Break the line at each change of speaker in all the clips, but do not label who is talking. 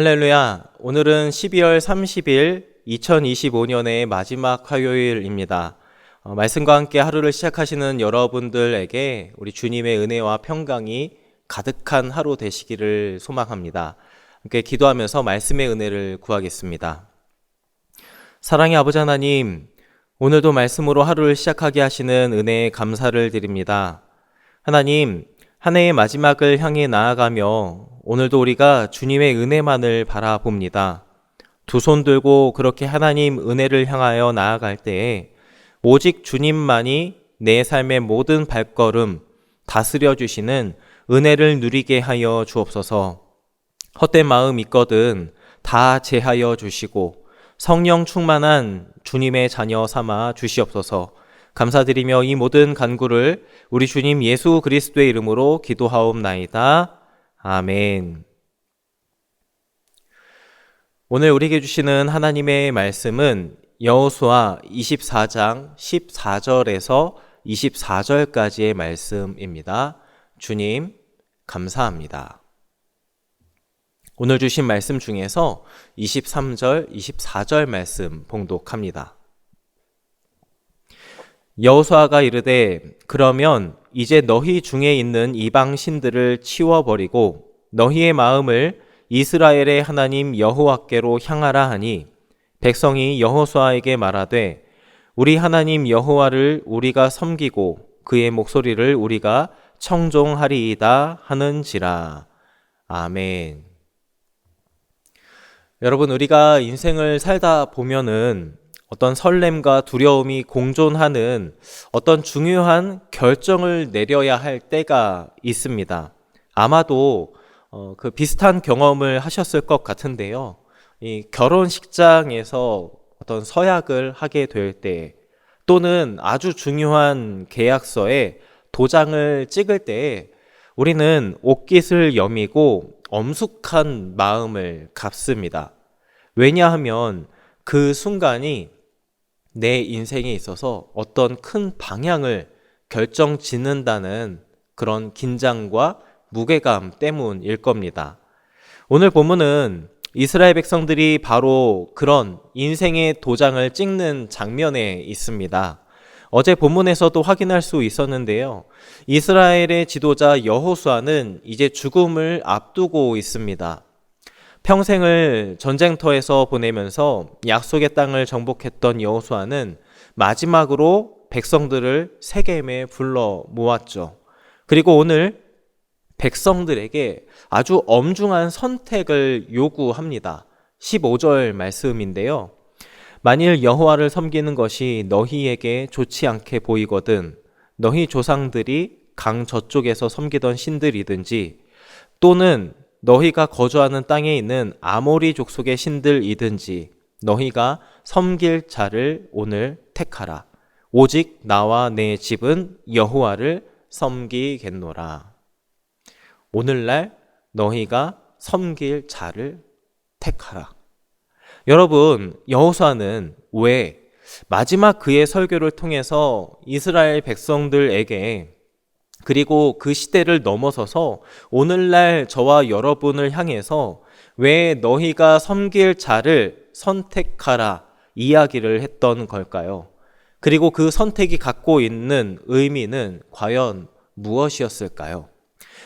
할렐루야. 오늘은 12월 30일 2025년의 마지막 화요일입니다. 말씀과 함께 하루를 시작하시는 여러분들에게 우리 주님의 은혜와 평강이 가득한 하루 되시기를 소망합니다. 함께 기도하면서 말씀의 은혜를 구하겠습니다. 사랑의 아버지 하나님, 오늘도 말씀으로 하루를 시작하게 하시는 은혜에 감사를 드립니다. 하나님, 한 해의 마지막을 향해 나아가며 오늘도 우리가 주님의 은혜만을 바라봅니다. 두 손 들고 그렇게 하나님 은혜를 향하여 나아갈 때에 오직 주님만이 내 삶의 모든 발걸음 다스려 주시는 은혜를 누리게 하여 주옵소서. 헛된 마음 있거든 다 제하여 주시고 성령 충만한 주님의 자녀 삼아 주시옵소서. 감사드리며 이 모든 간구를 우리 주님 예수 그리스도의 이름으로 기도하옵나이다. 아멘. 오늘 우리에게 주시는 하나님의 말씀은 여호수아 24장 14절에서 24절까지의 말씀입니다. 주님, 감사합니다. 오늘 주신 말씀 중에서 23절, 24절 말씀 봉독합니다. 여호수아가 이르되 그러면 이제 너희 중에 있는 이방 신들을 치워버리고 너희의 마음을 이스라엘의 하나님 여호와께로 향하라 하니 백성이 여호수아에게 말하되 우리 하나님 여호와를 우리가 섬기고 그의 목소리를 우리가 청종하리이다 하는지라. 아멘. 여러분, 우리가 인생을 살다 보면은 어떤 설렘과 두려움이 공존하는 어떤 중요한 결정을 내려야 할 때가 있습니다. 아마도 그 비슷한 경험을 하셨을 것 같은데요. 이 결혼식장에서 어떤 서약을 하게 될 때, 또는 아주 중요한 계약서에 도장을 찍을 때 우리는 옷깃을 여미고 엄숙한 마음을 갖습니다. 왜냐하면 그 순간이 내 인생에 있어서 어떤 큰 방향을 결정짓는다는 그런 긴장과 무게감 때문일 겁니다. 오늘 본문은 이스라엘 백성들이 바로 그런 인생의 도장을 찍는 장면에 있습니다. 어제 본문에서도 확인할 수 있었는데요. 이스라엘의 지도자 여호수아는 이제 죽음을 앞두고 있습니다. 평생을 전쟁터에서 보내면서 약속의 땅을 정복했던 여호수아는 마지막으로 백성들을 세겜에 불러 모았죠. 그리고 오늘 백성들에게 아주 엄중한 선택을 요구합니다. 15절 말씀인데요. 만일 여호와를 섬기는 것이 너희에게 좋지 않게 보이거든 너희 조상들이 강 저쪽에서 섬기던 신들이든지 또는 너희가 거주하는 땅에 있는 아모리 족속의 신들이든지 너희가 섬길 자를 오늘 택하라. 오직 나와 내 집은 여호와를 섬기겠노라. 오늘날 너희가 섬길 자를 택하라. 여러분, 여호수아는 왜 마지막 그의 설교를 통해서 이스라엘 백성들에게 그리고 그 시대를 넘어서서 오늘날 저와 여러분을 향해서 왜 너희가 섬길 자를 선택하라 이야기를 했던 걸까요? 그리고 그 선택이 갖고 있는 의미는 과연 무엇이었을까요?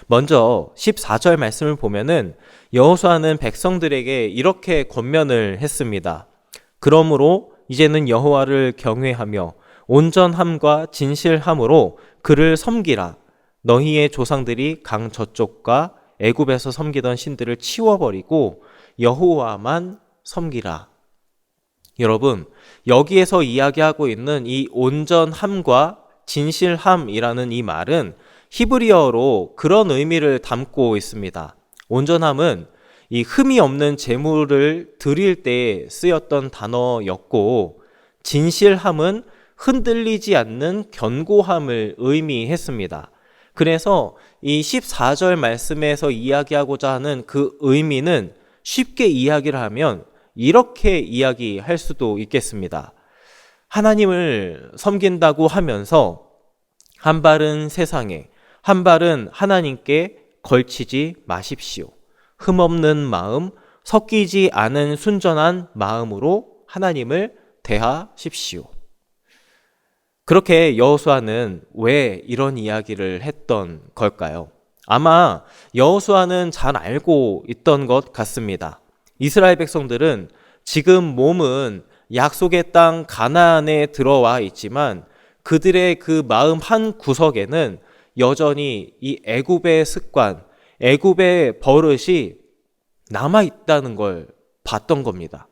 먼저 14절 말씀을 보면은 여호수아는 백성들에게 이렇게 권면을 했습니다. 그러므로 이제는 여호와를 경외하며 온전함과 진실함으로 그를 섬기라. 너희의 조상들이 강 저쪽과 애굽에서 섬기던 신들을 치워버리고 여호와만 섬기라. 여러분, 여기에서 이야기하고 있는 이 온전함과 진실함이라는 이 말은 히브리어로 그런 의미를 담고 있습니다. 온전함은 이 흠이 없는 제물을 드릴 때 쓰였던 단어였고, 진실함은 흔들리지 않는 견고함을 의미했습니다. 그래서 이 14절 말씀에서 이야기하고자 하는 그 의미는 쉽게 이야기를 하면 이렇게 이야기할 수도 있겠습니다. 하나님을 섬긴다고 하면서 한 발은 세상에, 한 발은 하나님께 걸치지 마십시오. 흠없는 마음, 섞이지 않은 순전한 마음으로 하나님을 대하십시오. 그렇게 여호수아는 왜 이런 이야기를 했던 걸까요? 아마 여호수아는 잘 알고 있던 것 같습니다. 이스라엘 백성들은 지금 몸은 약속의 땅 가나안에 들어와 있지만 그들의 그 마음 한 구석에는 여전히 이 애굽의 습관, 애굽의 버릇이 남아 있다는 걸 봤던 겁니다.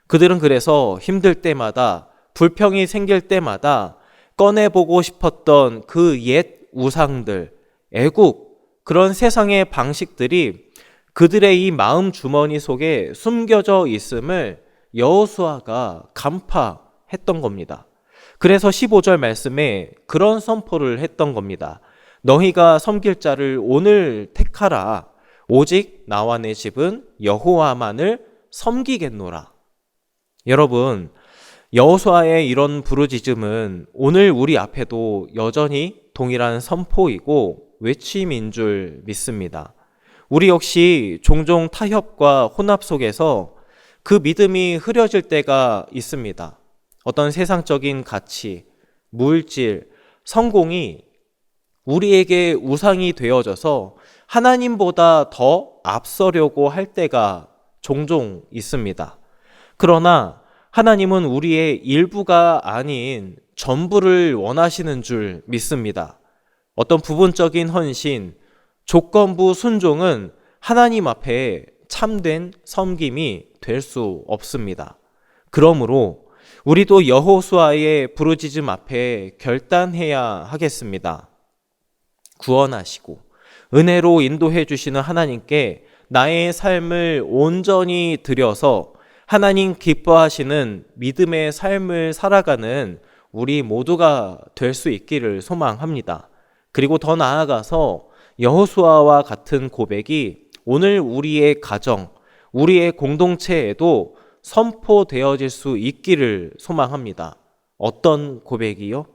그들은 그래서 힘들 때마다, 불평이 생길 때마다 꺼내보고 싶었던 그 옛 우상들, 애국, 그런 세상의 방식들이 그들의 이 마음 주머니 속에 숨겨져 있음을 여호수아가 간파했던 겁니다. 그래서 15절 말씀에 그런 선포를 했던 겁니다. 너희가 섬길 자를 오늘 택하라. 오직 나와 내 집은 여호와만을 섬기겠노라. 여러분, 여호수아의 이런 부르짖음은 오늘 우리 앞에도 여전히 동일한 선포이고 외침인 줄 믿습니다. 우리 역시 종종 타협과 혼합 속에서 그 믿음이 흐려질 때가 있습니다. 어떤 세상적인 가치, 물질, 성공이 우리에게 우상이 되어져서 하나님보다 더 앞서려고 할 때가 종종 있습니다. 그러나 하나님은 우리의 일부가 아닌 전부를 원하시는 줄 믿습니다. 어떤 부분적인 헌신, 조건부 순종은 하나님 앞에 참된 섬김이 될 수 없습니다. 그러므로 우리도 여호수아의 부르짖음 앞에 결단해야 하겠습니다. 구원하시고 은혜로 인도해 주시는 하나님께 나의 삶을 온전히 드려서 하나님 기뻐하시는 믿음의 삶을 살아가는 우리 모두가 될 수 있기를 소망합니다. 그리고 더 나아가서 여호수아와 같은 고백이 오늘 우리의 가정, 우리의 공동체에도 선포되어질 수 있기를 소망합니다. 어떤 고백이요?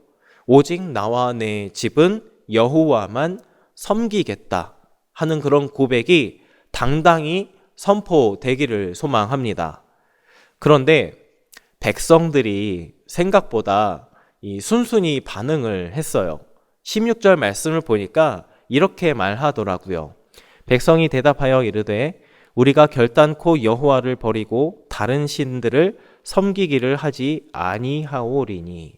오직 나와 내 집은 여호와만 섬기겠다 하는 그런 고백이 당당히 선포되기를 소망합니다. 그런데 백성들이 생각보다 순순히 반응을 했어요. 16절 말씀을 보니까 이렇게 말하더라고요. 백성이 대답하여 이르되 우리가 결단코 여호와를 버리고 다른 신들을 섬기기를 하지 아니하오리니.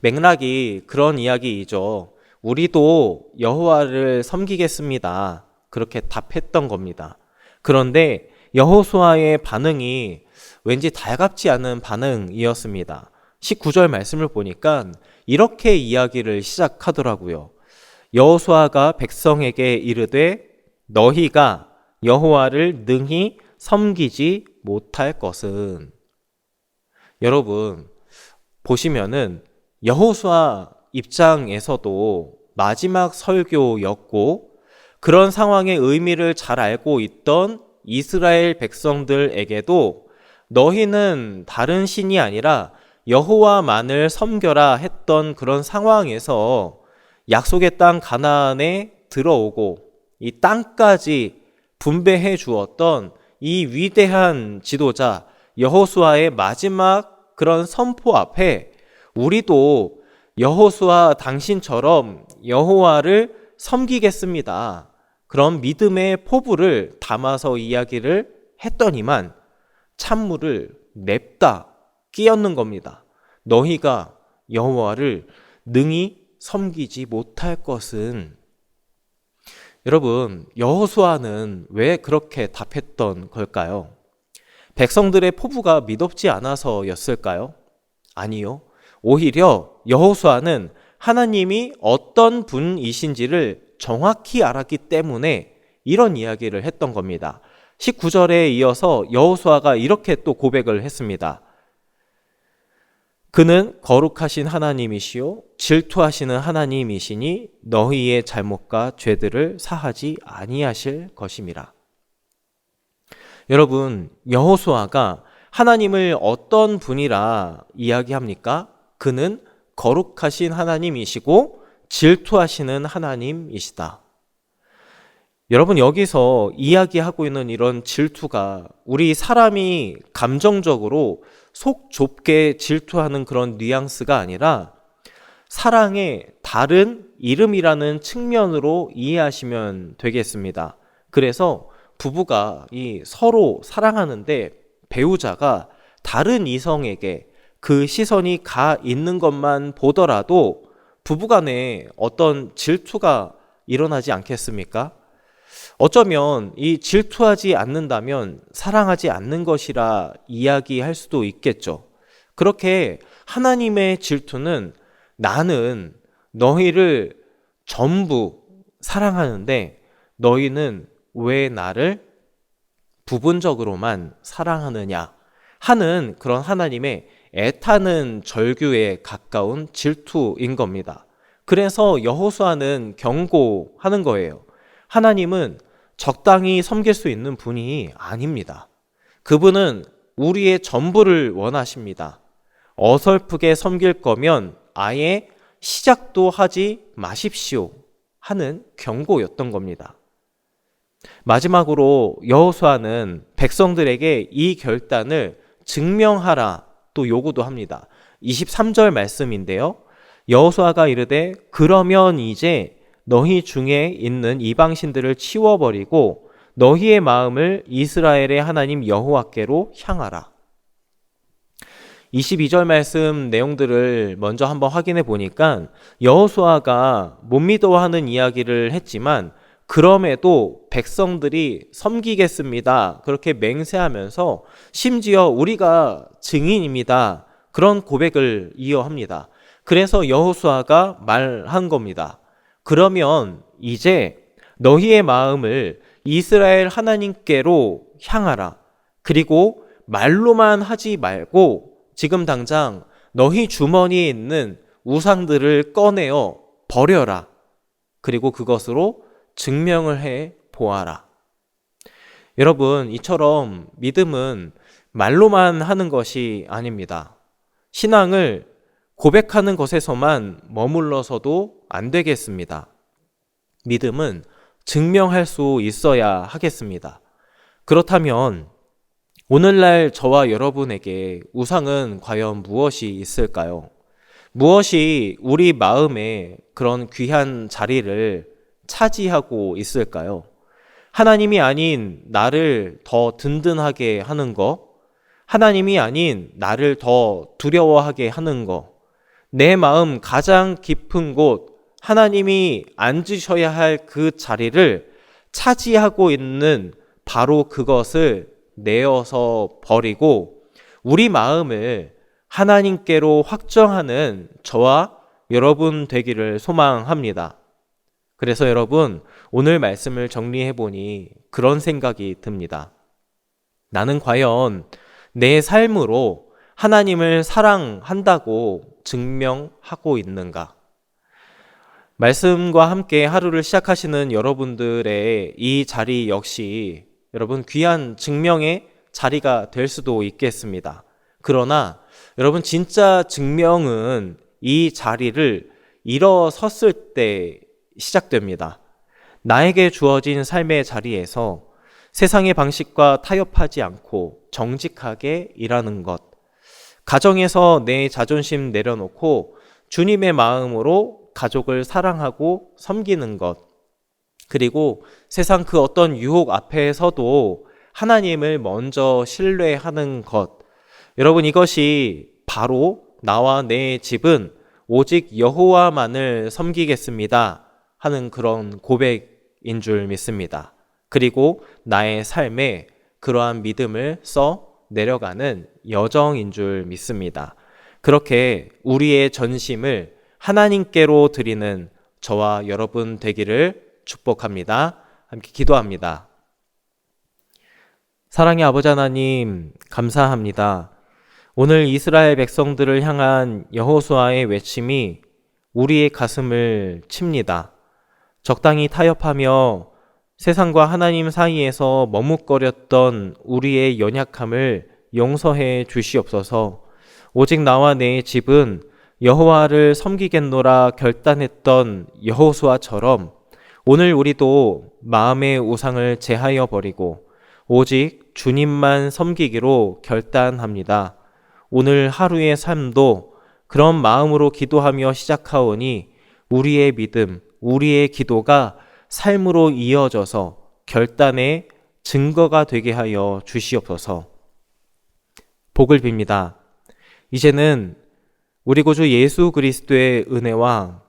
맥락이 그런 이야기이죠. 우리도 여호와를 섬기겠습니다. 그렇게 답했던 겁니다. 그런데 여호수아의 반응이 왠지 달갑지 않은 반응이었습니다. 19절 말씀을 보니까 이렇게 이야기를 시작하더라고요. 여호수아가 백성에게 이르되 너희가 여호와를 능히 섬기지 못할 것은. 여러분 보시면은 여호수아 입장에서도 마지막 설교였고 그런 상황의 의미를 잘 알고 있던 이스라엘 백성들에게도 너희는 다른 신이 아니라 여호와만을 섬겨라 했던 그런 상황에서 약속의 땅 가나안에 들어오고 이 땅까지 분배해 주었던 이 위대한 지도자 여호수아의 마지막 그런 선포 앞에 우리도 여호수아 당신처럼 여호와를 섬기겠습니다. 그런 믿음의 포부를 담아서 이야기를 했더니만 찬물을 냅다 끼얹는 겁니다. 너희가 여호와를 능히 섬기지 못할 것은. 여러분, 여호수아는 왜 그렇게 답했던 걸까요? 백성들의 포부가 믿op지 않아서였을까요? 아니요. 오히려 여호수아는 하나님이 어떤 분이신지를 정확히 알았기 때문에 이런 이야기를 했던 겁니다. 19절에 이어서 여호수아가 이렇게 또 고백을 했습니다. 그는 거룩하신 하나님이시요 질투하시는 하나님이시니 너희의 잘못과 죄들을 사하지 아니하실 것임이라. 여러분, 여호수아가 하나님을 어떤 분이라 이야기합니까? 그는 거룩하신 하나님이시고 질투하시는 하나님이시다. 여러분, 여기서 이야기하고 있는 이런 질투가 우리 사람이 감정적으로 속 좁게 질투하는 그런 뉘앙스가 아니라 사랑의 다른 이름이라는 측면으로 이해하시면 되겠습니다. 그래서 부부가 이 서로 사랑하는데 배우자가 다른 이성에게 그 시선이 가 있는 것만 보더라도 부부간에 어떤 질투가 일어나지 않겠습니까? 어쩌면 이 질투하지 않는다면 사랑하지 않는 것이라 이야기할 수도 있겠죠. 그렇게 하나님의 질투는 나는 너희를 전부 사랑하는데 너희는 왜 나를 부분적으로만 사랑하느냐 하는 그런 하나님의 애타는 절규에 가까운 질투인 겁니다. 그래서 여호수아는 경고하는 거예요. 하나님은 적당히 섬길 수 있는 분이 아닙니다. 그분은 우리의 전부를 원하십니다. 어설프게 섬길 거면 아예 시작도 하지 마십시오 하는 경고였던 겁니다. 마지막으로 여호수아는 백성들에게 이 결단을 증명하라 또 요구도 합니다. 23절 말씀인데요. 여호수아가 이르되 그러면 이제 너희 중에 있는 이방신들을 치워버리고 너희의 마음을 이스라엘의 하나님 여호와께로 향하라. 22절 말씀 내용들을 먼저 한번 확인해 보니까 여호수아가 못 믿어하는 이야기를 했지만 그럼에도 백성들이 섬기겠습니다. 그렇게 맹세하면서 심지어 우리가 증인입니다. 그런 고백을 이어합니다. 그래서 여호수아가 말한 겁니다. 그러면 이제 너희의 마음을 이스라엘 하나님께로 향하라. 그리고 말로만 하지 말고 지금 당장 너희 주머니에 있는 우상들을 꺼내어 버려라. 그리고 그것으로 증명을 해 보아라. 여러분, 이처럼 믿음은 말로만 하는 것이 아닙니다. 신앙을 고백하는 것에서만 머물러서도 안 되겠습니다. 믿음은 증명할 수 있어야 하겠습니다. 그렇다면 오늘날 저와 여러분에게 우상은 과연 무엇이 있을까요? 무엇이 우리 마음에 그런 귀한 자리를 차지하고 있을까요? 하나님이 아닌 나를 더 든든하게 하는 것, 하나님이 아닌 나를 더 두려워하게 하는 것, 내 마음 가장 깊은 곳, 하나님이 앉으셔야 할 그 자리를 차지하고 있는 바로 그것을 내어서 버리고 우리 마음을 하나님께로 확정하는 저와 여러분 되기를 소망합니다. 그래서 여러분, 오늘 말씀을 정리해 보니 그런 생각이 듭니다. 나는 과연 내 삶으로 하나님을 사랑한다고 증명하고 있는가? 말씀과 함께 하루를 시작하시는 여러분들의 이 자리 역시 여러분 귀한 증명의 자리가 될 수도 있겠습니다. 그러나 여러분 진짜 증명은 이 자리를 일어섰을 때 시작됩니다. 나에게 주어진 삶의 자리에서 세상의 방식과 타협하지 않고 정직하게 일하는 것, 가정에서 내 자존심 내려놓고 주님의 마음으로 가족을 사랑하고 섬기는 것, 그리고 세상 그 어떤 유혹 앞에서도 하나님을 먼저 신뢰하는 것, 여러분 이것이 바로 나와 내 집은 오직 여호와만을 섬기겠습니다 하는 그런 고백인 줄 믿습니다. 그리고 나의 삶에 그러한 믿음을 써 내려가는 여정인 줄 믿습니다. 그렇게 우리의 전심을 하나님께로 드리는 저와 여러분 되기를 축복합니다. 함께 기도합니다. 사랑의 아버지 하나님, 감사합니다. 오늘 이스라엘 백성들을 향한 여호수아의 외침이 우리의 가슴을 칩니다. 적당히 타협하며 세상과 하나님 사이에서 머뭇거렸던 우리의 연약함을 용서해 주시옵소서. 오직 나와 내 집은 여호와를 섬기겠노라 결단했던 여호수아처럼 오늘 우리도 마음의 우상을 제하여 버리고 오직 주님만 섬기기로 결단합니다. 오늘 하루의 삶도 그런 마음으로 기도하며 시작하오니 우리의 믿음, 우리의 기도가 삶으로 이어져서 결단의 증거가 되게 하여 주시옵소서. 복을 빕니다. 이제는 우리 구주 예수 그리스도의 은혜와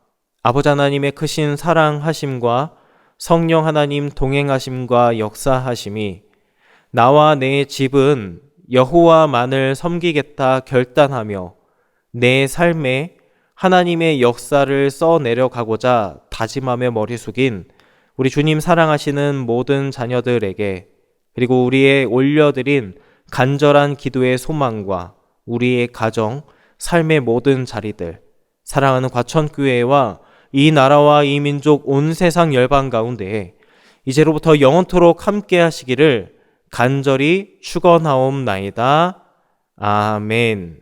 아버지 하나님의 크신 사랑하심과 성령 하나님 동행하심과 역사하심이 나와 내 집은 여호와만을 섬기겠다 결단하며 내 삶에 하나님의 역사를 써내려가고자 다짐하며 머리 숙인 우리 주님 사랑하시는 모든 자녀들에게, 그리고 우리의 올려드린 간절한 기도의 소망과 우리의 가정, 삶의 모든 자리들, 사랑하는 과천교회와 이 나라와 이 민족 온 세상 열방 가운데 이제로부터 영원토록 함께 하시기를 간절히 축원하옵나이다. 아멘.